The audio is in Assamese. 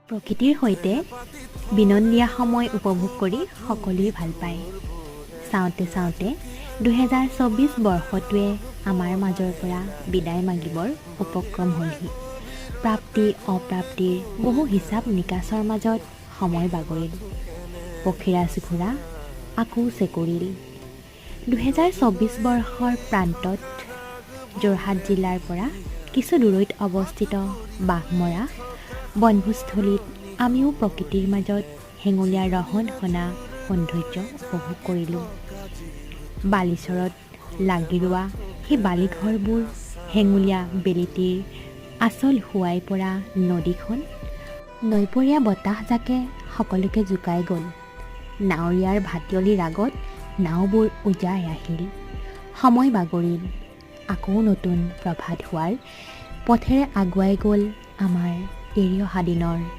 প্ৰকৃতিৰ সৈতে বিনন্দীয়া সময় উপভোগ কৰি সকলোৱে ভাল পায়। চাওঁতে চাওঁতে 2024 বৰ্ষটোৱে আমাৰ মাজৰ পৰা বিদায় মাগিবৰ উপক্ৰম হ'লহি। প্ৰাপ্তি অপ্ৰাপ্তিৰ বহু হিচাপ নিকাচৰ মাজত সময় বাগৰিল। পখিৰা চুখুৰা আকৌ চেকুৰিল। 2024 বৰ্ষৰ প্ৰান্তত যোৰহাট জিলাৰ পৰা কিছু দূৰৈত অৱস্থিত বাঘমৰা বনভোজস্থলীত আমিও প্ৰকৃতিৰ মাজত হেঙুলীয়া ৰহণ সনা সৌন্দৰ্য উপভোগ কৰিলোঁ। বালিচৰত লাগি ৰোৱা সেই বালিঘৰবোৰ, হেঙুলীয়া বেলিটিৰ আচল শোৱাই পৰা নদীখন, নৈপৰীয়া বতাহজাকে সকলোকে জোকাই গ'ল। নাৱৰীয়াৰ ভাটিয়লি ৰাগত নাওবোৰ উজাই আহিল। সময় বাগৰিল। আকৌ নতুন প্ৰভাত হোৱাৰ পথেৰে আগুৱাই গ'ল আমাৰ এৰি অহা দিনৰ